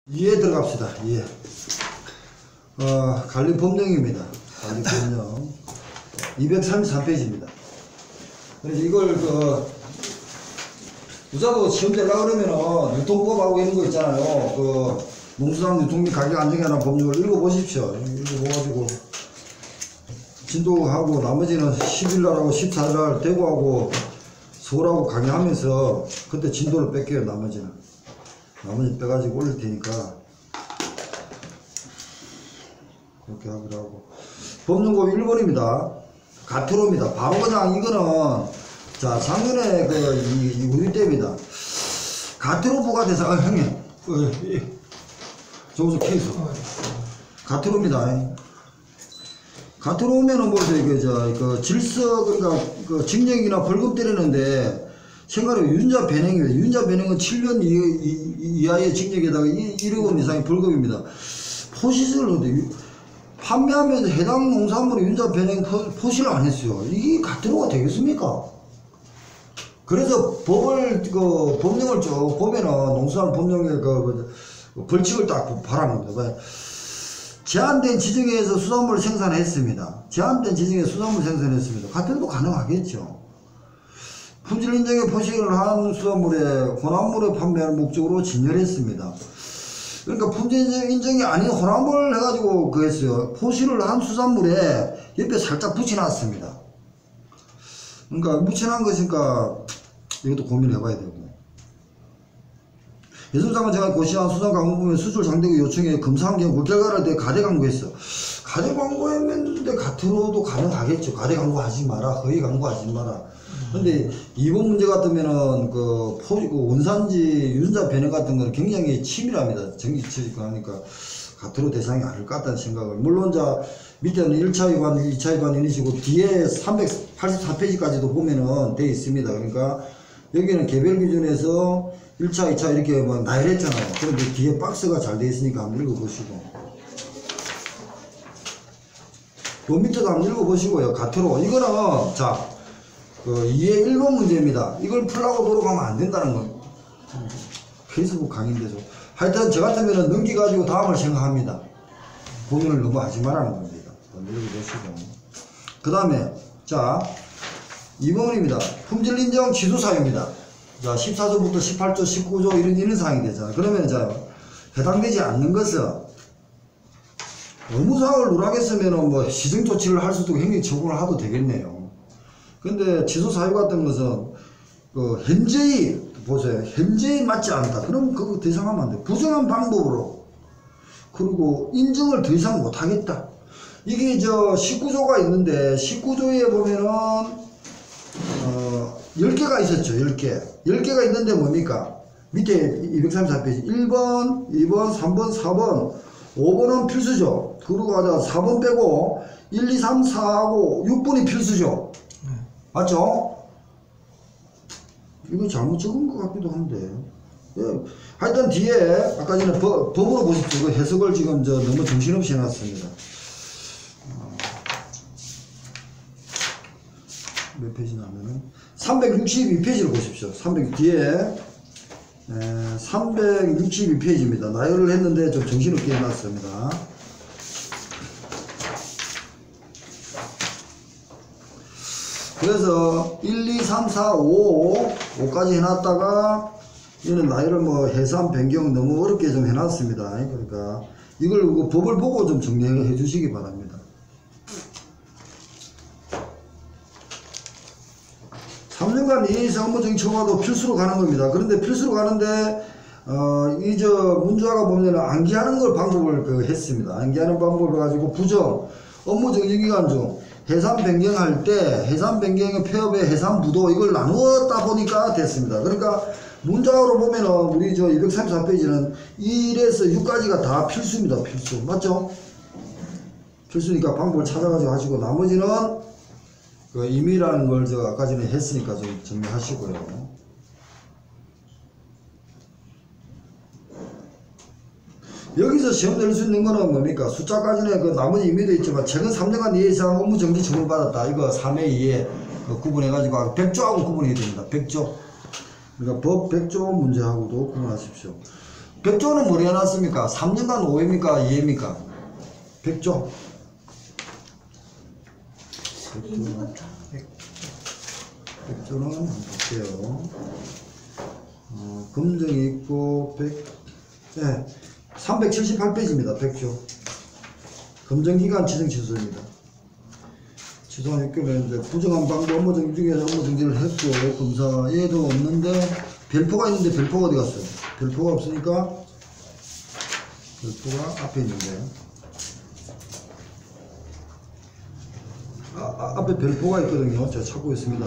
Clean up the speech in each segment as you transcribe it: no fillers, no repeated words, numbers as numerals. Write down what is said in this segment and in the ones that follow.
이해 들어갑시다. 이해. 관리법령입니다. 관리법령 233페이지입니다. 그래서 이걸 우사도 시험 되려고 그러면은 유통법하고 이런 거 있잖아요. 농수산 유통 및 가격 안정에 관한 법령을 읽어보십시오. 읽어보가지고 진도하고 나머지는 10일날하고 14일날 대구하고 서울하고 강의하면서 그때 진도를 뺄게요. 나머지 빼가지고 올릴 테니까 그렇게 하기로. 법령법 1번입니다. 가트로입니다. 바로 그냥 이거는 자 작년에 이 우리 때입니다. 가트로 부과대상 형님 저기서 케이스 가트로입니다. 가트로 오면은 뭐죠? 질서 그러니까 징역이나 벌금 때리는데 생활의 윤자 변행입니다. 윤자 변행은 7년 이하의 징역에다가 1억 원 이상의 벌금입니다. 포시를 판매하면서 해당 농산물의 윤자 변행 포시를 안 했어요. 이게 가트로가 되겠습니까? 그래서 법령을 쭉 보면은 농수산 법령의 벌칙을 딱 바라는 겁니다. 제한된 지정에서 수산물을 생산했습니다. 제한된 지정에서 수산물을 생산했습니다. 가트로도 가능하겠죠. 품질 인정에 포식을 한 수산물에 혼합물을 판매하는 목적으로 진열했습니다. 그러니까 품질 인정이 아닌 혼합물을 해가지고 했어요. 포식을 한 수산물에 옆에 살짝 붙여놨습니다. 그러니까 묻혀놓은 것이니까 이것도 고민해봐야 되고. 예술장은 제가 고시한 수산광고부의 수출 장대국 요청에 검사한 경우 그 결과를 내 가대 광고했어. 가대 광고했는데 가트로도 가능하겠죠. 가대 광고하지 마라. 허위 광고하지 마라. 근데 이번 문제 같으면은 원산지 유전자 변형 같은 거는 굉장히 치밀합니다. 정기치니까 하니까 가트로 대상이 아닐 것 같다는 생각을. 물론 밑에는 1차 위반, 2차 위반 이니시고 뒤에 384페이지까지도 보면은 돼 있습니다. 그러니까 여기는 개별 기준에서 1차, 2차 이렇게 나열했잖아요. 그런데 뒤에 박스가 잘 돼 있으니까 한번 읽어보시고. 요 밑에도 한번 읽어보시고요. 가트로. 이거는, 이해 1번 문제입니다. 이걸 풀라고 노력하면 안 된다는 거. 페이스북 강의인데서. 하여튼, 저 같으면 넘기가지고 다음을 생각합니다. 고민을 너무 하지 말라는 겁니다. 읽어보시고. 그 다음에, 2번입니다. 품질 인정 취소 사유입니다. 14조부터 18조, 19조 이런 사항이 되잖아요. 그러면 해당되지 않는 것은 의무사항을 누락했으면 시정 조치를 할 수도 있고 행정 처분을 하도 되겠네요. 근데 취소 사유 같은 것은 현재의 보세요. 현재에 맞지 않다. 그럼 그거 더 이상 하면 안 돼. 부정한 방법으로 그리고 인정을 더 이상 못 하겠다. 이게 19조가 있는데 19조에 보면은 10개가 있었죠. 10개가 있는데 뭡니까? 밑에 234페이지 1번, 2번, 3번, 4번 5번은 필수죠. 그러고 4번 빼고 1, 2, 3, 4하고 6번이 필수죠. 맞죠? 이거 잘못 적은 것 같기도 한데. 예. 하여튼 뒤에 아까 전에 법으로 보십시오. 해석을 지금 너무 정신없이 해놨습니다. 몇 페이지 나면은 362페이지를 보십시오. 뒤에 362페이지입니다. 나열을 했는데 좀 정신없게 해놨습니다. 그래서 1, 2, 3, 4, 5까지 해놨다가 이는 나열을 해산 변경 너무 어렵게 좀 해놨습니다. 그러니까 이걸 법을 보고 좀 정리해 주시기 바랍니다. 3년간 이해에서 업무적인 처우도 필수로 가는 겁니다. 그런데 필수로 가는데 문조화가 보면 암기하는 걸 방법을 했습니다. 암기하는 방법을 가지고 부정, 업무적 유기간 중 해산 변경할 때 해산 변경의 폐업의 해산 부도 이걸 나누었다 보니까 됐습니다. 그러니까 문자로 보면은 우리 234페이지는 1에서 6까지가 다 필수입니다. 필수. 맞죠? 필수니까 방법을 찾아가지고 하시고 나머지는 임의라는 걸 아까 전에 했으니까 좀 정리하시고요. 여기서 시험 낼 수 있는 거는 뭡니까? 숫자까지는 나머지 임의도 있지만 최근 3년간 이해 이상 업무 정지 처분 받았다. 이거 3회 2회 구분해가지고 100조하고 구분해야 됩니다. 100조. 그러니까 법 100조 문제하고도 구분하십시오. 백조는 뭘 해놨습니까? 3년간 5회입니까? 2회입니까? 백조. 백조는 한번 볼게요. 검정이 있고, 378페이지입니다. 백조. 검정기간 지정취소입니다. 취소한 6개월 이제 부정한 방법 업무 정지 중에서 업무 정지를 했고, 검사 얘도 없는데, 별표가 있는데 별표가 어디 갔어요? 별표가 없으니까, 별표가 앞에 있는데, 앞에 별표가 있거든요. 제가 찾고 있습니다.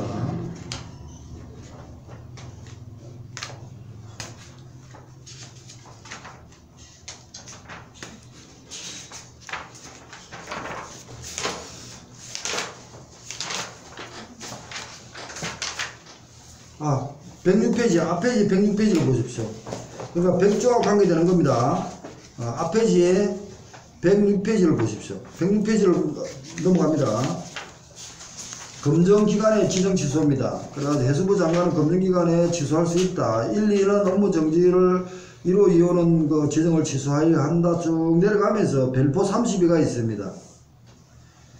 아, 106페이지, 앞페이지 106페이지를 보십시오. 그러니까 백조와 관계되는 겁니다. 앞페이지에 106페이지를 보십시오. 106페이지를 넘어갑니다. 검정기간의 지정 취소입니다. 그래서 해수부 장관은 검정기간에 취소할 수 있다. 1, 2는 업무 정지를 1호, 2호는 그 지정을 취소하여야 한다. 쭉 내려가면서 별표 32가 있습니다.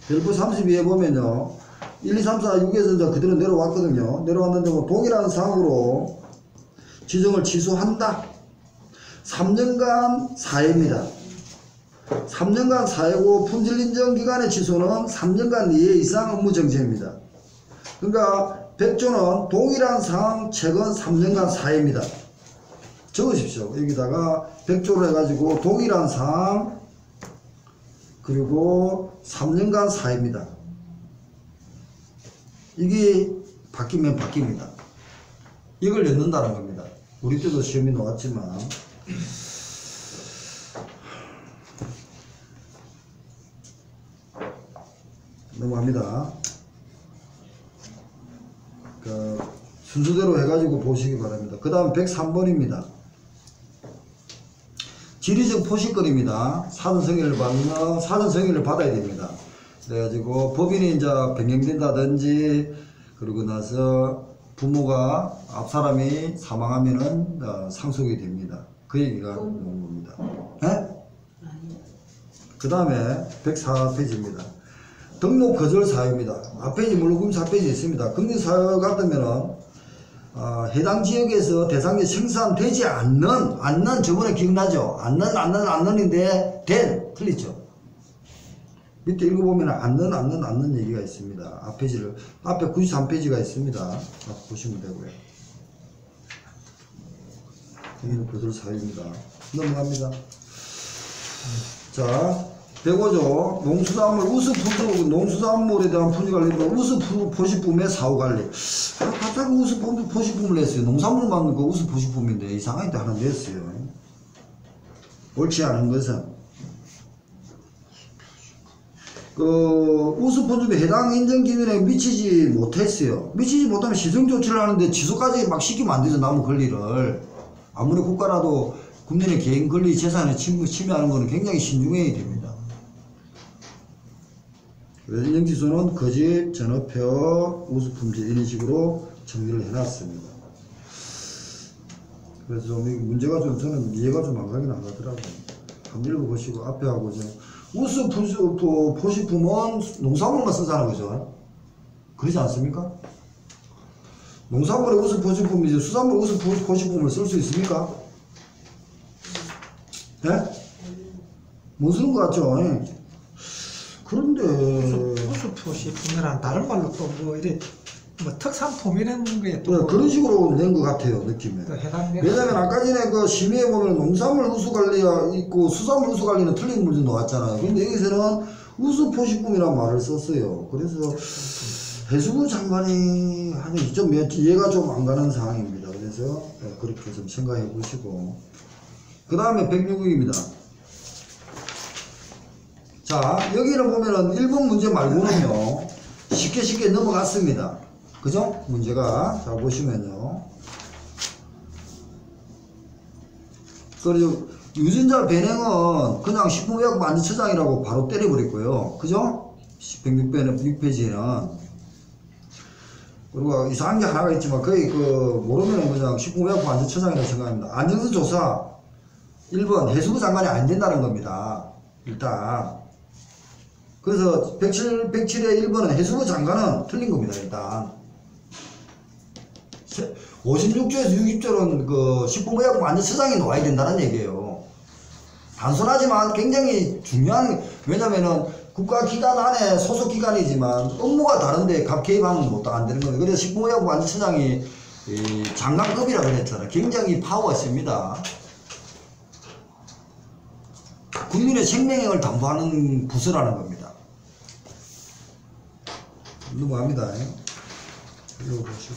별표 32에 보면요. 1, 2, 3, 4, 6에서 이제 그대로 내려왔거든요. 내려왔는데 뭐 동일한 사항으로 지정을 취소한다. 3년간 4회입니다. 3년간 4회고 품질인정 기간의 취소는 3년간 2회 이상 업무 정지입니다. 그러니까 백조는 동일한 사항 최근 3년간 4회입니다. 적으십시오. 여기다가 백조로 해가지고 동일한 사항 그리고 3년간 4회입니다. 이게 바뀌면 바뀝니다. 이걸 넣는다는 겁니다. 우리 때도 시험이 나왔지만 넘어갑니다. 그 순서대로 해가지고 보시기 바랍니다. 그 다음 103번입니다. 지리적 포식거리입니다. 사전 승인을 받으면 사전 승인을 받아야 됩니다. 그래가지고 법인이 이제 변경된다든지 그러고 나서 부모가 앞 사람이 사망하면은 상속이 됩니다. 그 얘기가 나온 겁니다. 네? 그 다음에 104페이지입니다. 등록 거절 사유입니다. 앞페이지 물론 4페이지에 있습니다. 금리 사유 같으면은 해당 지역에서 대상에 생산되지 않는 저번에 기억나죠? 않는인데 된 틀리죠? 밑에 읽어보면 않는 얘기가 있습니다. 앞에 93페이지가 있습니다. 보시면 되고요. 여기는 거절 사유입니다. 넘어갑니다. 자, 105조 농수산물 농수산물에 대한 품질관리 우수포식품의 사후관리. 갑자기 우수포식품을 냈어요. 농산물 만든 거 우수포식품인데 이상하게 하나 냈어요. 옳지 않은 것은 그 우수포집에 해당 인정 기준에 미치지 못했어요. 미치지 못하면 시정조치를 하는데 취소까지 막 시키면 안 되죠. 남의 권리를. 아무리 국가라도 국민의 개인 권리 재산에 침해하는 것은 굉장히 신중해야 됩니다. 인정 취소는 거짓, 전업표, 우수품질 이런 식으로 정리를 해놨습니다. 그래서 좀 문제가 좀 저는 이해가 좀 안 가긴 안 가더라고요. 한번 읽어보시고 앞에 하고 좀 우수포식품은 농산물만 쓰자는 거죠. 그러지 않습니까? 농산물의 우수포식품이지 수산물 우수포식품을 쓸 수 있습니까? 예? 네? 못 쓰는 것 같죠? 예. 그런데 우수포식품이란 다른 말로 또 뭐 이래 뭐 특산품 이런 거에 또 네, 그런 식으로 낸 것 같아요 느낌에. 왜냐면 아까 전에 그 심의에 보면 농산물 우수관리가 있고 수산물 우수관리는 틀린 문제 나왔잖아요. 근데 여기서는 우수포식품이라는 말을 썼어요. 그래서 해수부 장관이 하는 좀 이해가 좀 안 가는 상황입니다. 그래서 그렇게 좀 생각해 보시고 그 다음에 106입니다. 자, 여기는 보면은 1번 문제 말고는요, 쉽게 넘어갔습니다. 그죠? 문제가. 자, 보시면요. 그리고 유전자 변형은 그냥 식품의약품 안전처장이라고 바로 때려버렸고요. 그죠? 106페이지에는. 그리고 이상한 게 하나가 있지만, 거의 모르면 그냥 식품의약품 안전처장이라고 생각합니다. 안전성 조사. 1번 해수부 장관이 안 된다는 겁니다. 일단. 그래서 107의 1번은 해수부 장관은 틀린 겁니다. 일단. 56조에서 60조는 그 식품의약품 안전처장이 놓아야 된다는 얘기예요. 단순하지만 굉장히 중요한, 왜냐면은 국가기관 안에 소속기관이지만 업무가 다른데 갑 개입하면 못 안 되는 거예요. 그래서 식품의약품 안전처장이 장관급이라고 그랬잖아요. 굉장히 파워가 셉니다. 국민의 생명을 담보하는 부서라는 겁니다. 넘어갑니다. 이거 보시고.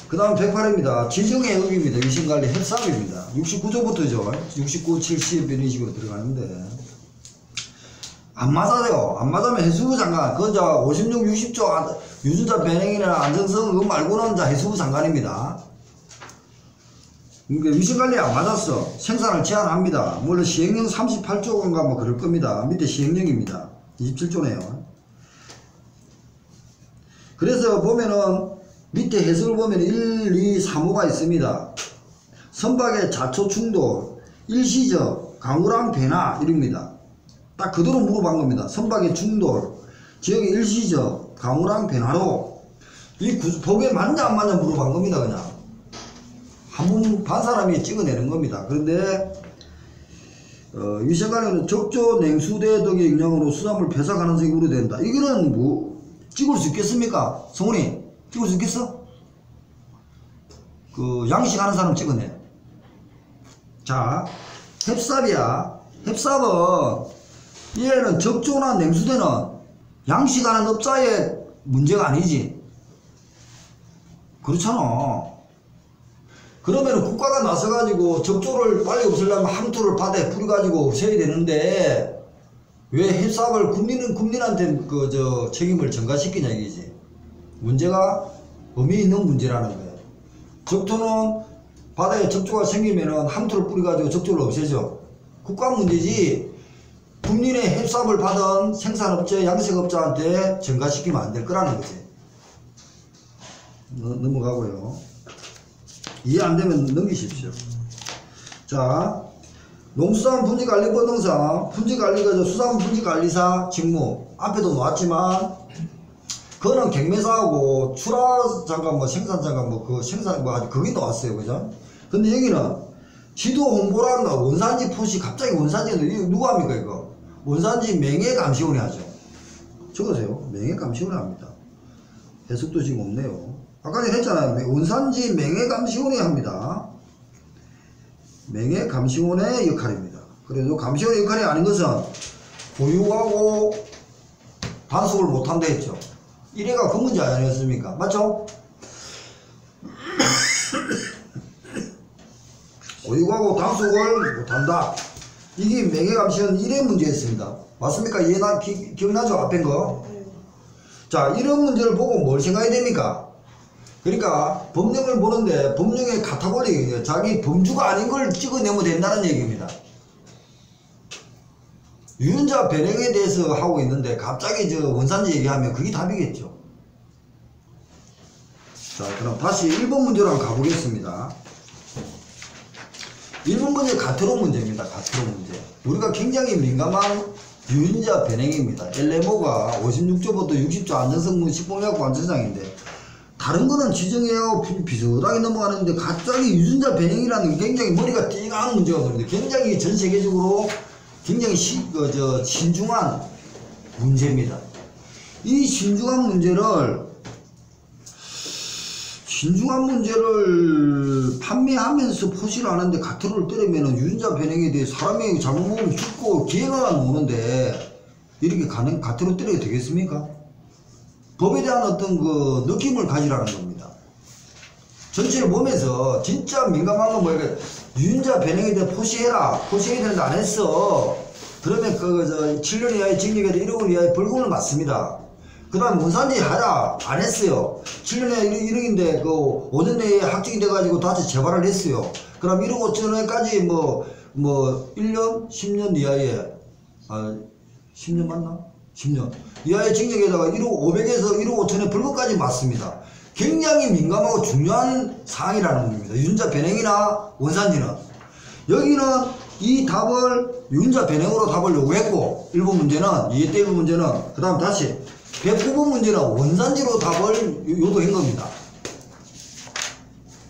그 다음 108입니다. 지정의 의기입니다. 위생관리 협상입니다. 69조부터죠. 69, 70 이런 식으로 들어가는데 안 맞아요. 안 맞으면 해수부 장관, 그건 56, 60조 유전자 변형이나 안정성 그거 말고는 해수부 장관입니다. 그러니까 위생관리에 안 맞았어. 생산을 제한합니다. 물론 시행령 38조인가 뭐 그럴 겁니다. 밑에 시행령입니다. 27조네요. 그래서 보면은 밑에 해석을 보면 1, 2, 3호가 있습니다. 선박의 자초 충돌, 일시적, 강우량 변화 이럽니다. 딱 그대로 물어본 겁니다. 선박의 충돌, 지역의 일시적, 강우량 변화로 이 법에 맞냐 안 맞냐 물어본 겁니다. 그냥 한 분 반 사람이 찍어내는 겁니다. 그런데 위생관리는 적조 냉수대 등의 영향으로 수산물 폐사 가능성이 우려된다. 이거는 뭐 찍을 수 있겠습니까? 성훈이 찍을 수 있겠어? 그 양식하는 사람 찍어내. 자, 햅삽이야. 햅삽은 얘는 적조나 냉수대는 양식하는 업자의 문제가 아니지. 그렇잖아. 그러면 국가가 나서가지고 적조를 빨리 없애려면 항토를 바다에 뿌려가지고 없애야 되는데 왜 햅삽을 국민한테 책임을 전가시키냐 이거지. 문제가 의미 있는 문제라는 거예요. 적토는 바다에 적조가 생기면은 항토를 뿌려가지고 적조를 없애죠. 국가 문제지 국민의 햅삽을 받은 생산업체, 양식업자한테 전가시키면 안 될 거라는 거지. 넘어가고요. 이해 안 되면 넘기십시오. 자, 농수산물 분지관리법령상 분지관리가 수산물 분지관리사 직무 앞에도 나왔지만 그거는 경매사하고 출하장관 뭐 생산장관 뭐 그 생산 뭐 그게 나왔어요. 그죠? 근데 여기는 지도 홍보란다. 원산지 표시 갑자기 원산지는 이거 누가 합니까 이거? 원산지 명예감시원이 하죠. 적으세요. 명예감시원이 합니다. 해석도 지금 없네요. 아까 전에 했잖아요. 원산지 명예감시원이 합니다. 명예감시원의 역할입니다. 그래도 감시원의 역할이 아닌 것은 보유하고 단속을 못한다 했죠. 이래가 그 문제 아니었습니까? 맞죠? 보유하고 단속을 못한다. 이게 명예감시원 1의 문제였습니다. 맞습니까? 기억나죠? 앞에 거? 자, 이런 문제를 보고 뭘 생각해야 됩니까? 그러니까 법령을 보는데 법령의 카테고리, 자기 범주가 아닌 걸 찍어내면 된다는 얘기입니다. 유전자 변형에 대해서 하고 있는데 갑자기 원산지 얘기하면 그게 답이겠죠. 자, 그럼 다시 1번 문제로 한번 가보겠습니다. 1번 문제 가트로 문제입니다. 가트로 문제. 우리가 굉장히 민감한 유전자 변형입니다. LMO가 56조부터 60조 안전성분 식품의약품 안전장인데 다른 거는 지정해야 비슷하게 넘어가는데 갑자기 유전자 변형이라는 게 굉장히 머리가 띵한 문제가 되는데 굉장히 전 세계적으로 굉장히 신중한 문제입니다. 이 신중한 문제를 판매하면서 포시를 하는데 가트로를 때리면 유전자 변형에 대해 사람이 잘못 먹으면 죽고 기회가 오는데 이렇게 가트로 때려도 되겠습니까? 법에 대한 어떤 그 느낌을 가지라는 겁니다. 전체를 보면서 진짜 민감한 건 뭐야? 유전자 변형에 대해 포시해라. 포시해야 되는데 안 했어. 그러면 7년 이하의 징역에서 1억 이하의 벌금을 맞습니다. 그 다음 원산지 하라. 안 했어요. 7년 이하 1억인데 5년 내에 확정이 돼가지고 다시 재발을 했어요. 그럼 1억 5천원까지 1년, 10년 이하의 10년 맞나? 10년 이하의 징역에다가 1억 500에서 1억 5천에 벌금까지 맞습니다. 굉장히 민감하고 중요한 사항이라는 겁니다. 유전자 변형이나 원산지는 여기는 이 답을 유인자 변형으로 답을 요구했고 1번 문제는 이때 1번 문제는 그 다음 다시 109번 문제는 원산지로 답을 요구한 겁니다.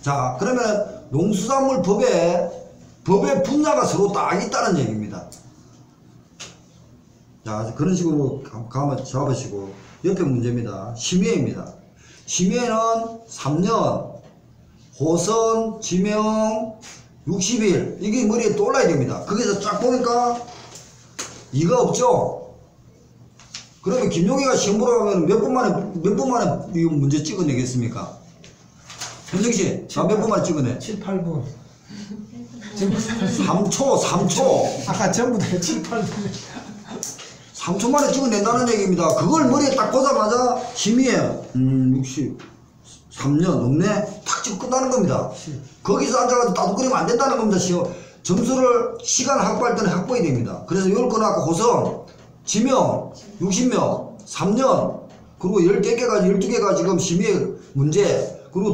자 그러면 농수산물 법의 분야가 서로 딱 있다는 얘기입니다. 자 그런 식으로 가만 잡으시고 옆에 문제입니다. 심의입니다. 심의는 3년 호선 지명 60일 이게 머리에 떠올라야 됩니다. 거기서 쫙 보니까 이가 없죠. 그러면 김용희가 시험 보러 가면 몇 분 만에 이 문제 찍어내겠습니까? 현정씨 나 몇 분 만에 찍어내? 7, 8분. 3초 아까 전부 다 7, 8분. 3초 만에 찍어낸다는 얘기입니다. 그걸 머리에 딱 보자마자 심의에 63년 넘네 탁 찍고 끝나는 겁니다. 거기서 앉아가지고 따뜻거리면 안 된다는 겁니다. 점수를 시간 확보할 때는 확보해야 됩니다. 그래서 이걸 꺼내갖고 호선 지명 60명 3년 그리고 12개가 지금 심의 문제 그리고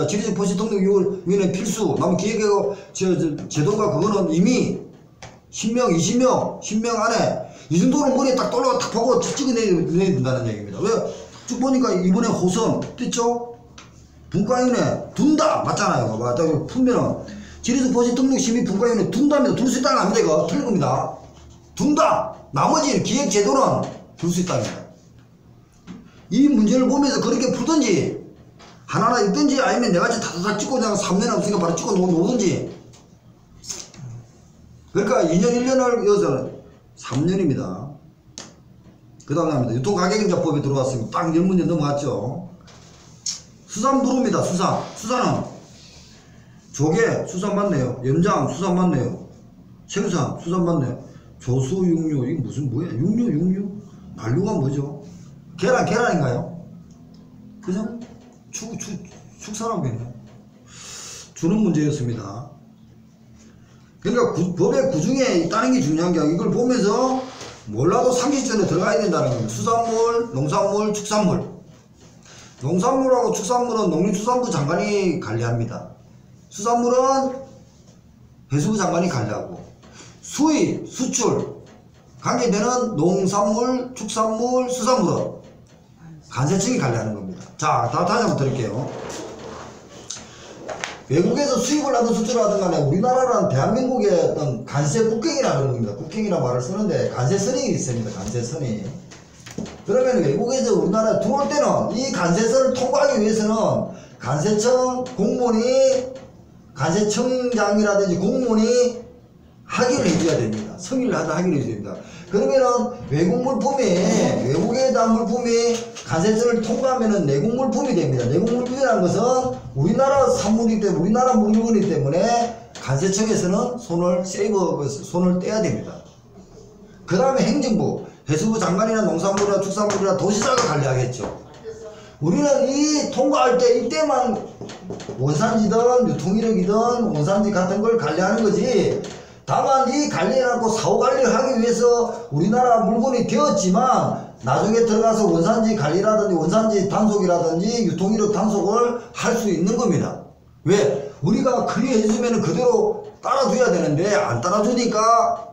지리적 포시 등록위원회 필수 남은 기획하고 제도가 그거는 이미 10명 10명 안에 이 정도는 머리에 딱 떠올라가 딱 보고 찍어내야 된다는 얘기입니다. 왜? 쭉 보니까 이번에 호선 됐죠? 분과위원회 둔다 맞잖아요. 맞다. 풀면은 지리적 포시 등록 심의 분과위원회 둔답니다. 둘 수 있다는 겁니다. 이거 틀린 겁니다. 둔다. 나머지 기획 제도는 둘 수 있답니다. 이 문제를 보면서 그렇게 풀든지 하나하나 있든지 아니면 내같이 다다닥 찍고 그냥 3년 없으니까 바로 찍어 놓든지. 그러니까 2년 1년을 이어서는 3년입니다. 그 다음에 합니다. 유통가격인자법에 들어왔으면 딱 10문제 넘어갔죠. 수산부루입니다. 수산은 조개 수산 맞네요. 염장 수산 맞네요. 생산 수산 맞네요. 조수 육류 이게 무슨 뭐야? 육류 난류가 뭐죠? 계란인가요? 그죠? 축산하겠네. 주는 문제였습니다. 그러니까 법의 구중에 있다는 게 중요한 게 이걸 보면서 몰라도 상식전에 들어가야 된다는 겁니다. 수산물, 농산물, 축산물. 농산물하고 축산물은 농림수산부 장관이 관리합니다. 수산물은 해수부 장관이 관리하고 수입, 수출 관계되는 농산물, 축산물, 수산물은 관세청이 관리하는 겁니다. 자, 다시 한번 드릴게요. 외국에서 수입을 하든 수출을 하든 간에 우리나라는 대한민국의 어떤 관세 국경이라 그런 겁니다. 국경이라 말을 쓰는데 관세 선이 있습니다. 관세 선이. 그러면 외국에서 우리나라에 들어올 때는 이 관세선을 통과하기 위해서는 관세청 공무원이 관세청장이라든지 공무원이 확인을 해줘야 됩니다. 성의를 하다 확인을 해줘야 됩니다. 그러면은 외국에 대한 물품이 관세청을 통과하면은 내국 물품이 됩니다. 내국 물품이라는 것은 우리나라 산물이기 때문에 우리나라 물건이기 때문에 관세청에서는 손을 떼야 됩니다. 그 다음에 행정부, 해수부 장관이나 농산물이나 축산물이나 도시사가 관리하겠죠. 우리는 이 통과할 때 이때만 원산지든 유통이력이든 원산지 같은 걸 관리하는 거지. 다만 이 관리해갖고 사후 관리를 하기 위해서 우리나라 물건이 되었지만 나중에 들어가서 원산지 관리라든지 원산지 단속이라든지 유통이력 단속을 할 수 있는 겁니다. 왜? 우리가 클리어해주면 그대로 따라줘야 되는데 안 따라주니까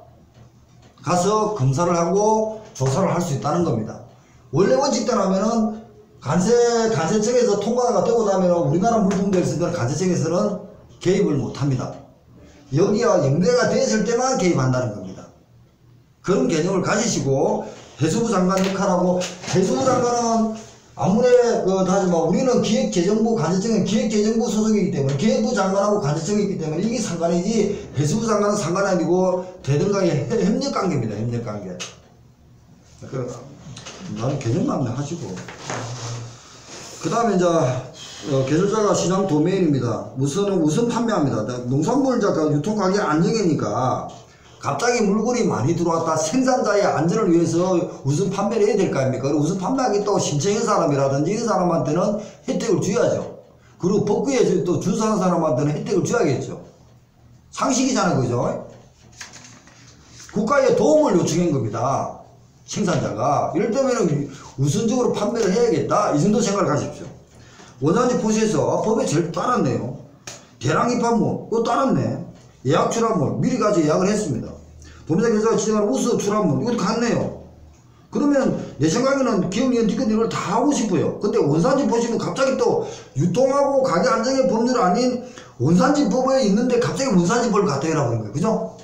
가서 검사를 하고 조사를 할 수 있다는 겁니다. 원래 원칙대로 하면은 관세청에서 통과가 되고 나면 우리나라 물품들에 있으면 관세청에서는 개입을 못합니다. 여기와 연계가 됐을 때만 개입한다는 겁니다. 그런 개념을 가지시고 해수부 장관 역할하고 해수부 장관은 아무래 우리는 기획재정부 관세청은 기획재정부 소속이기 때문에 기획부 장관하고 관세청이기 때문에 이게 상관이지 해수부 장관은 상관이 아니고 대등간의 협력관계입니다. 협력관계. 나는 개념만 하시고 그 다음에 이제 계절자가 시장 도메인입니다. 우선 판매합니다. 농산물 유통가격 안정이니까 갑자기 물건이 많이 들어왔다 생산자의 안전을 위해서 우선 판매를 해야 될 거 아닙니까? 우선 판매하겠다고 신청한 사람이라든지 이런 사람한테는 혜택을 줘야죠. 그리고 법규에 또 준수한 사람한테는 혜택을 줘야겠죠. 상식이잖아요. 그죠? 국가에 도움을 요청한 겁니다. 생산자가. 이럴 때면 우선적으로 판매를 해야겠다. 이 정도 생각을 가십시오. 원산지 포시에서 법에 제일 따랐네요. 대량입판무 그거 따랐네. 예약 출합물 미리 가서 예약을 했습니다. 도매사 결사가 지정하는 우수 출합물 이것도 같네요. 그러면 내 생각에는 기업이익 티켓 이걸 다 하고 싶어요. 근데 원산지 보시면 갑자기 또 유통하고 가격 안정의 법률 아닌 원산지법에 있는데 갑자기 원산지법을 갖다 해라고 하는 거예요. 그죠?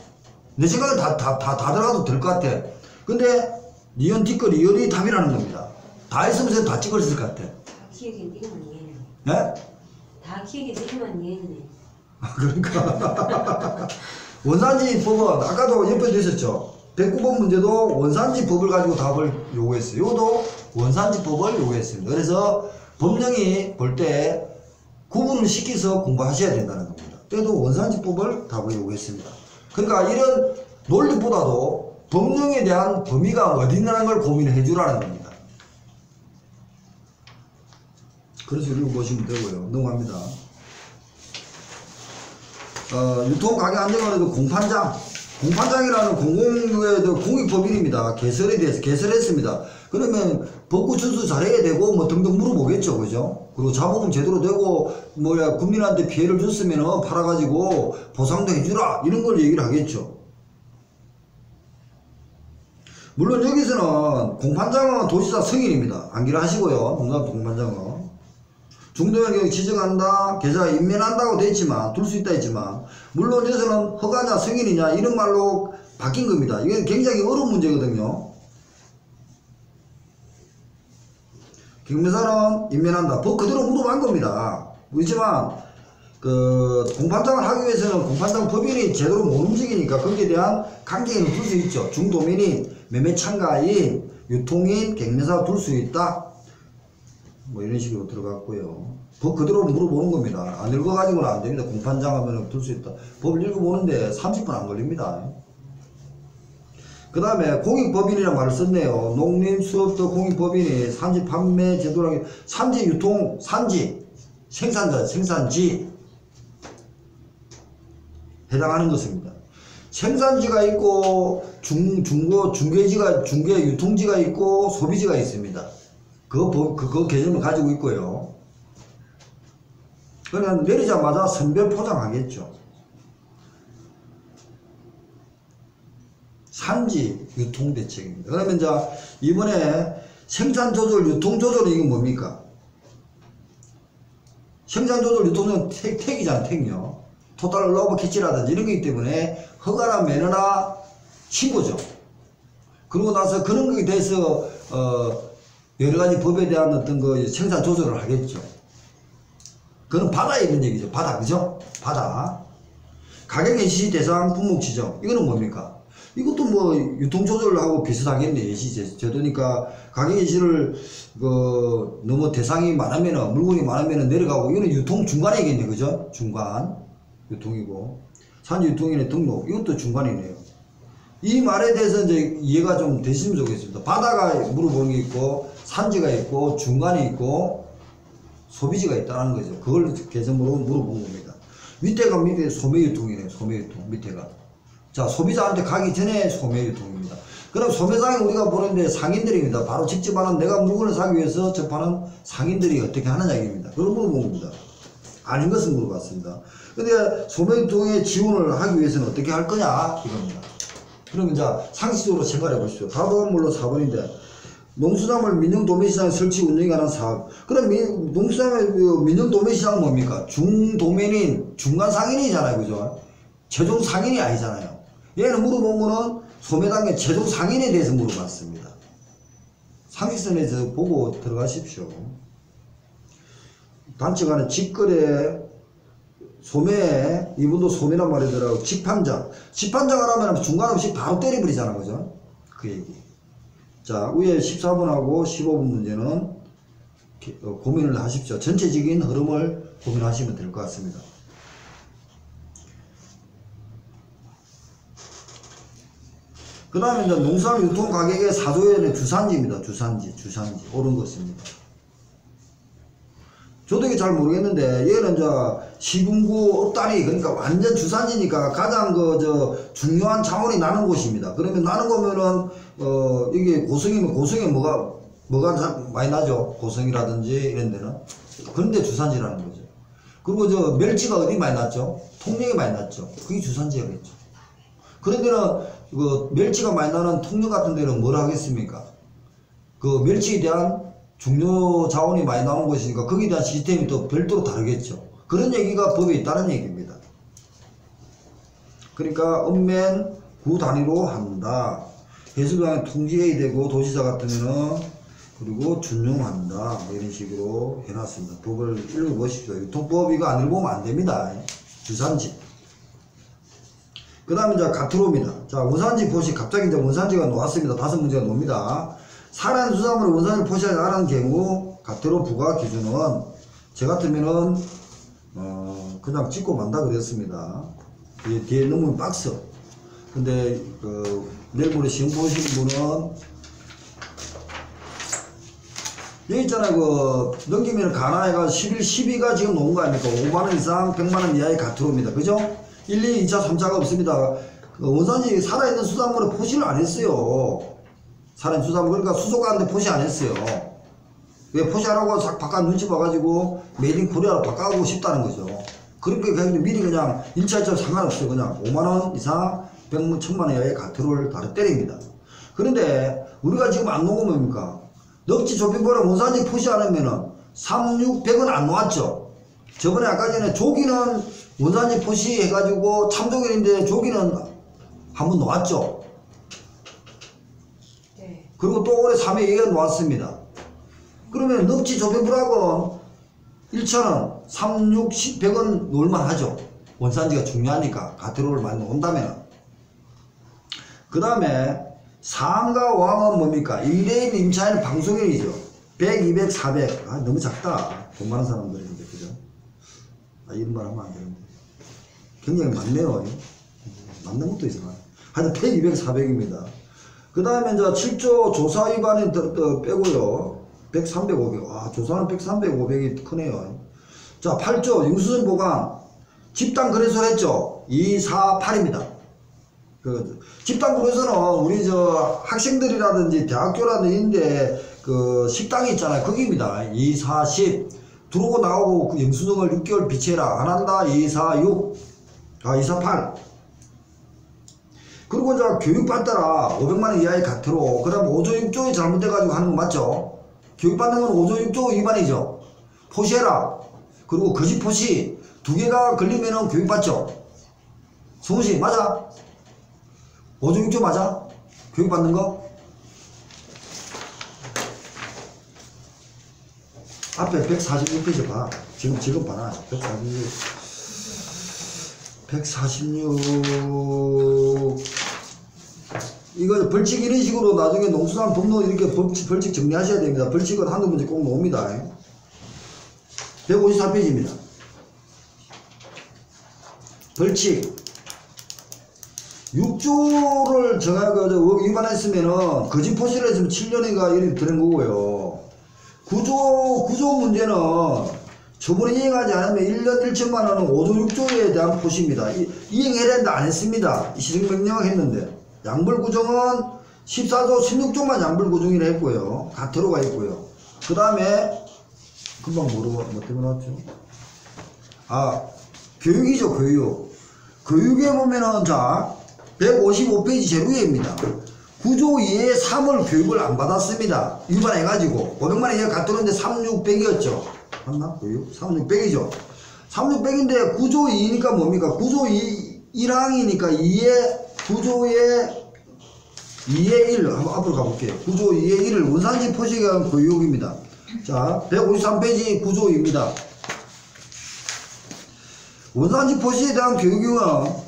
내 생각엔 다 들어가도 될 것 같아. 근데 니은 티끌 리얼이 답이라는 겁니다. 다 했으면 다 찍을 수 있을 것 같아. 다 기억에 내려만 이해네. 네? 다 기억에 내려만 이해네. 그러니까 원산지 법은 아까도 옆에도 있었죠. 109번 문제도 원산지 법을 가지고 답을 요구했어요. 이것도 원산지 법을 요구했습니다. 그래서 법령이 볼 때 구분을 시켜서 공부하셔야 된다는 겁니다. 때도 원산지 법을 답을 요구했습니다. 그러니까 이런 논리보다도 법령에 대한 범위가 어디 있냐는 걸 고민해 주라는 겁니다. 그래서 이거 보시면 되고요. 넘어갑니다. 유통가격 안정화에도 공판장이라는 공익법인입니다. 개설했습니다. 그러면 법구 준수 잘해야 되고 뭐 등등 물어보겠죠. 그죠? 그리고 자본금 제대로 되고 국민한테 피해를 줬으면 팔아가지고 보상도 해주라 이런 걸 얘기를 하겠죠. 물론 여기서는 공판장은 도지사 승인입니다. 암기를 하시고요. 공판장은 중도면 경우 지정한다, 계좌 임면한다고 돼 있지만, 둘 수 있다 했지만, 물론 여기서는 허가냐, 승인이냐, 이런 말로 바뀐 겁니다. 이게 굉장히 어려운 문제거든요. 경매사는 임면한다. 법 그대로 물어본 겁니다. 그렇지만, 공판장을 하기 위해서는 공판장 법인이 제대로 못 움직이니까 거기에 대한 관계는 둘 수 있죠. 중도면인, 매매 참가인, 유통인, 경매사 둘 수 있다. 뭐 이런 식으로 들어갔고요. 법 그대로 물어보는 겁니다. 안 읽어가지고는 안 됩니다. 공판장 하면 둘 수 있다. 법을 읽어보는데 30분 안 걸립니다. 그 다음에 공익법인이라는 말을 썼네요. 농림수업도 공익법인이 산지 판매 제도라는 게 산지 유통, 산지, 생산자, 생산지 해당하는 것입니다. 생산지가 있고 중개 유통지가 있고 소비지가 있습니다. 그 개념을 가지고 있고요. 그러면 내리자마자 선별 포장하겠죠. 산지 유통 대책입니다. 그러면 이제 이번에 생산 조절, 유통 조절은 이게 뭡니까? 생산 조절, 유통은 택이잖아요, 택요. 토탈 로버 캐치라든지 이런 거기 때문에 허가나 매너나 신고죠. 그러고 나서 그런 거에 대해서 여러 가지 법에 대한 어떤 그 생산 조절을 하겠죠. 그건 바다에 있는 얘기죠. 바다, 그죠? 바다. 가격 예시 대상 품목 지정. 이거는 뭡니까? 이것도 뭐 유통 조절하고 비슷하겠네. 예시 제도니까 가격 예시를 너무 대상이 많으면은 물건이 많으면은 내려가고 이거는 유통 중간에 있겠네. 그죠? 중간 유통이고 산지 유통인의 등록 이것도 중간이네요. 이 말에 대해서 이제 이해가 좀 되시면 좋겠습니다. 바다가 물어보는 게 있고 산지가 있고 중간이 있고 소비지가 있다는 거죠. 그걸 개념으로 물어본 겁니다. 밑에가 소매유통이네요. 소매유통 밑에가. 자, 소비자한테 가기 전에 소매유통입니다. 그럼 소매상에 우리가 보는데 상인들입니다. 바로 직접 하는 내가 물건을 사기 위해서 접하는 상인들이 어떻게 하느냐 얘기입니다. 그걸 물어본 겁니다. 아닌 것은 물어봤습니다. 근데 소매유통에 지원을 하기 위해서는 어떻게 할 거냐 이겁니다. 그러면 이제 상식적으로 생각해 보십시오. 답은 물론 4번인데 농수산물 민영도매시장 설치 운영에 관한 사업. 그럼 농수산물 민영도매시장은 뭡니까? 중도매인 중간상인이잖아요. 그죠? 최종 상인이 아니잖아요. 얘는 물어본 거는 소매당의 최종 상인에 대해서 물어봤습니다. 상식선에서 보고 들어가십시오. 단체 간의 직거래 소매, 이분도 소매란 말이더라고. 집판장 하라면 중간 없이 바로 때려버리잖아. 그죠? 그 얘기. 자, 위에 14번하고 15번 문제는 고민을 하십시오. 전체적인 흐름을 고민하시면 될 것 같습니다. 그 다음에 이제 농수산 유통 가격의 사조연의 주산지입니다. 주산지. 옳은 것입니다. 저도 이게 잘 모르겠는데, 얘는 이제 시군구 업단위, 그러니까 완전 주산지니까 가장 중요한 자원이 나는 곳입니다. 그러면 나는 거면은, 이게 고성이면 고성에 뭐가 많이 나죠? 고성이라든지 이런 데는. 그런데 주산지라는 거죠. 그리고 저 멸치가 어디 많이 났죠? 통영에 많이 났죠. 그게 주산지역이겠죠. 그런 데는 그 멸치가 많이 나는 통영 같은 데는 뭘 하겠습니까? 그 멸치에 대한 중요 자원이 많이 나오는 곳이니까 거기에 대한 시스템이 또 별도로 다르겠죠. 그런 얘기가 법에 있다는 얘기입니다. 그러니까 읍면 구 단위로 한다. 해수장에 통지해야 되고 도지사 같으면은 그리고 준용한다. 뭐 이런 식으로 해놨습니다. 법을 읽어보십시오. 유통법 이거 안 읽어보면 안 됩니다. 주산지. 그 다음에 이제 가트로입니다. 자, 원산지 포시 갑자기 이제 원산지가 나왔습니다. 5문제가 나옵니다. 살아있는 수산물을 원산지를 포시하지 않은 경우 가트로 부과 기준은 저 같으면은 그냥 찍고 만다 그랬습니다. 뒤에 넘으면 박스. 근데 내일 모레 시험 보시는 분은 여기 있잖아요. 넘기면 가나해가 11, 12가 지금 놓은 거 아닙니까? 5만원 이상 100만원 이하의 가트로입니다. 그죠? 1, 2, 2차, 3차가 없습니다. 원산지 살아있는 수산물에 포시를 안 했어요. 살아있는 수산물. 그러니까 수족관인데 포시 안 했어요. 왜 포시 안 하고 바깥 눈치 봐가지고 메이드 인 코리아로 바꿔가고 싶다는 거죠. 그러니까 그냥 미리 그냥 1차, 2차 상관없어요. 그냥 5만원 이상 100만, 1000만원 이하의 가트로를 바로 때립니다. 그런데 우리가 지금 안 놓은 건 뭡니까? 넙치 조피보라 원산지 포시 안 하면은 3, 6, 100은 안 놓았죠. 저번에 아까 전에 조기는 원산지 포시 해가지고 참조기인데 조기는 한번 놓았죠. 네. 그리고 또 올해 3회 얘기가 놓았습니다. 그러면 넙치 조피보라고 1차는 3, 6, 10, 100은 놓을만 하죠. 원산지가 중요하니까 가트로를 많이 놓은다면. 그 다음에 상과 왕은 뭡니까? 임대인, 임차인은 방송인이죠. 100, 200, 400. 아, 너무 작다. 돈 많은 사람들인데, 그죠? 아, 이런 말 하면 안 되는데. 굉장히 많네요. 맞는 것도 있어요. 하여튼 100, 200, 400입니다. 그 다음에 이제 7조 조사 위반은 빼고요. 100, 300, 500. 와, 조사는 100, 300, 500이 크네요. 자, 8조 영수증 보관. 집단 거래소를 했죠. 2, 4, 8입니다. 집단 거래소는 우리 저 학생들이라든지 대학교라든지 이런데 그 식당이 있잖아요. 거기입니다. 2, 4, 10 들어오고 나오고 그 영수증을 6개월 비치해라. 안 한다. 2, 4, 6 2, 4, 8 그리고 이제 교육받더라. 500만원 이하의 가트로. 그 다음 5조 6조에 잘못돼가지고 하는 거 맞죠? 교육받는 건 5조 6조 위반이죠. 포시해라. 그리고 거짓 포시 2개가 걸리면은 교육받죠. 성우씨 맞아? 5조 6조 맞아? 교육받는 거? 앞에 146페이지 봐. 지금 봐라. 146. 이거 벌칙 이런 식으로 나중에 농수산 법로 이렇게 벌칙 정리하셔야 됩니다. 벌칙은 한두 문제 꼭 나옵니다. 154페이지입니다. 벌칙. 6조를 위반했으면은 거짓 포시를 했으면 7년인가 이렇게 되는 거고요. 9조 문제는 저번에 이행하지 않으면 1년 1천만 원은 5조 6조에 대한 포시입니다. 이행해야 된다 안 했습니다. 시정명령을 했는데 양불구정은 14조 16조만 양불구정이라 했고요. 가트로가 있고요. 그 다음에 금방 뭐 때문에 왔죠? 아, 교육이죠. 교육에 보면은 자 155페이지 제일 위에입니다. 9조 이하의 3월 교육을 안 받았습니다. 위반해가지고 500만원 이하 가트로인데 3600이었죠. 맞나? 교육? 3600이죠. 3600인데 9조 2니까 뭡니까? 9조 1항이니까 9조의 2의 1 한번 앞으로 가볼게요. 9조 2의 1을 원산지 포시에 의한 교육입니다. 자 153페이지 9조입니다. 원산지 포시에 대한 교육은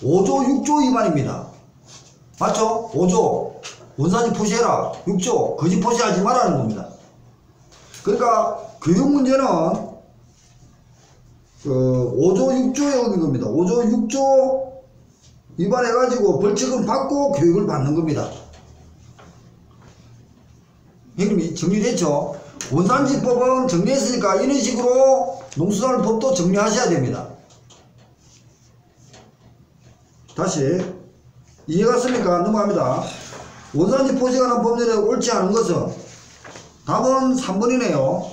5조 6조 위반입니다. 맞죠? 5조 원산지 포시해라. 6조 거짓 포시하지 말라는 겁니다. 그러니까 교육 문제는 5조 6조에 어긴 겁니다. 5조 6조 위반해가지고 벌칙은 받고 교육을 받는 겁니다. 형님이 정리됐죠? 원산지법은 정리했으니까 이런 식으로 농수산법도 정리하셔야 됩니다. 다시 이해갔습니까? 넘어갑니다. 원산지 포시에 관한 법률에 옳지 않은 것은 답은 3번이네요.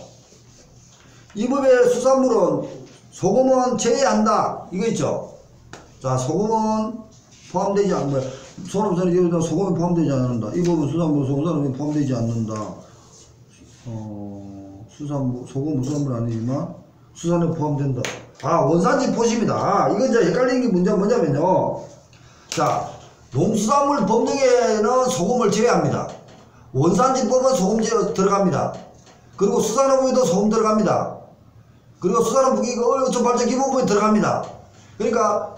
이 법의 수산물은 소금은 제외한다. 이거 있죠. 자, 소금은 포함되지 않는, 소금은 소금이 포함되지 않는다. 이 부분 수산물, 소금산업이 포함되지 않는다. 수산물, 소금, 수산물 아니지만 수산에 포함된다. 아, 원산지 표시입니다. 이건 이제 헷갈리는 게 문제가 뭐냐면요. 자, 농수산물 법령에는 소금을 제외합니다. 원산지법은 소금 들어갑니다. 그리고 수산업에도 소금 들어갑니다. 그리고 수산업 어촌발전 기본법에 들어갑니다. 그러니까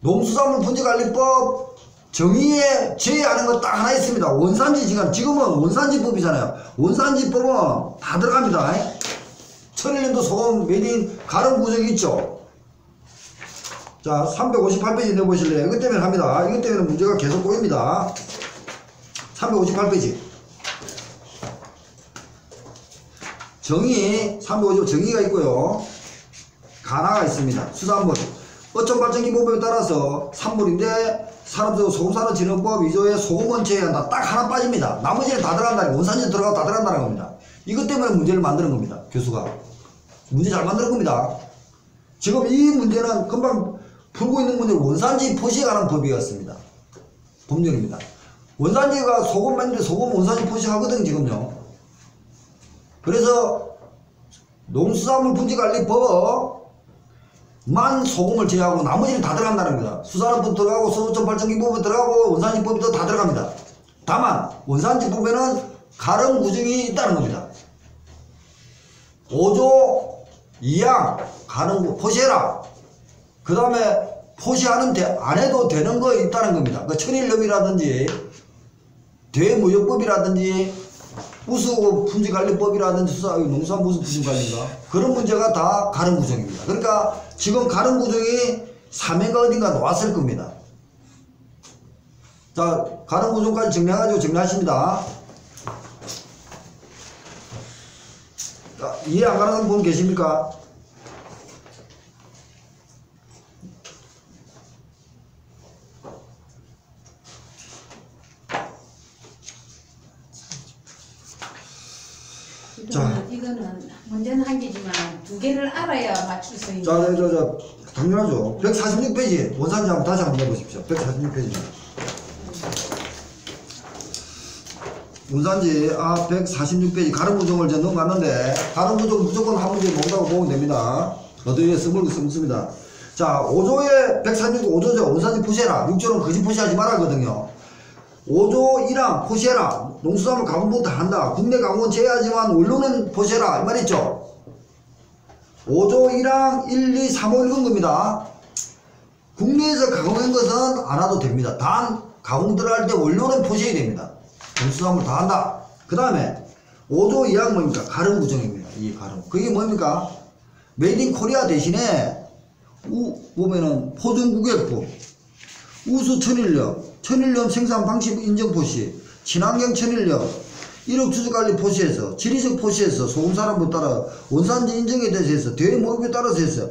농수산물 분지관리법 정의에 제외하는 거 딱 하나 있습니다. 원산지 지금은 원산지법이잖아요. 원산지법은 다 들어갑니다. 천일염도 소금 메딘 가름 구역이 있죠. 자, 358페이지 내보실래요? 이것 때문에 합니다. 이것 때문에 문제가 계속 꼬입니다. 358페이지. 정의, 355 정의가 있고요. 간화가 있습니다. 수산물. 어촌발전기본법에 따라서 산물인데 산업적 소금산업진흥법 2조에 소금은 제외한다. 딱 하나 빠집니다. 나머지는 다 들어간다는, 원산지 들어가고 다 들어간다는 겁니다. 이것 때문에 문제를 만드는 겁니다. 교수가. 문제 잘 만드는 겁니다. 지금 이 문제는 금방 풀고 있는 문제는 원산지 표시에 관한 법이었습니다. 법률입니다. 원산지가 소금 만드는데 소금 원산지 표시하거든 지금요. 그래서 농수산물 분지관리법만 소금을 제외하고 나머지는 다 들어간다는 겁니다. 수산업법 들어가고 소금발전기법에 들어가고 원산지법도 다 들어갑니다. 다만 원산지법에는 가름 구정이 있다는 겁니다. 5조 2항 가름 표시해라. 그 다음에 표시하는 안 해도 되는 거 있다는 겁니다. 그 천일염이라든지 대무역법이라든지 우수 분지관리법이라든지 농수산 무수 분지관리인가 그런 문제가 다 가름 구정입니다. 그러니까 지금 가름 구정이 사면가 어딘가 나왔을 겁니다. 자, 가름 구정까지 정리해가지고 정리하십니다. 자, 이해 안 가는 분 계십니까? 이거는 문제는 한 개지만 두 개를 알아야 맞출 수 있는. 자, 당연하죠. 146페이지 원산지 한번 다시 한번 해보십시오. 146페이지. 원산지 146페이지 가름 구정을 이제 넘어갔는데 가름 구정 무조건 한 문제 논다고 보면 됩니다. 어디에 쓰습니다. 자, 5조에 146 5조죠. 원산지 표시해라. 6조는 거짓 표시하지 말아거든요. 5조 1항 표시해라. 농수산물 가공법 다 한다. 국내 가공은 제외하지만 원료는 표시해라. 이 말 있죠. 5조 1항 1, 2, 3, 5 읽은 겁니다. 국내에서 가공한 것은 안 해도 됩니다. 단 가공 들어갈 때 원료는 표시해야 됩니다. 농수산물 다 한다. 그 다음에 5조 2항 뭡니까? 가름 구정입니다. 이 가름. 그게 뭡니까? 메이드 인 코리아 대신에 보면은 포준구역법, 우수 천일염 생산 방식 인정 표시, 친환경 천일염, 이력 추적관리 표시에서, 지리적 표시에서, 소금산업에 따라 원산지 인정에 대해서 해서, 대외 목욕에 따라서 해서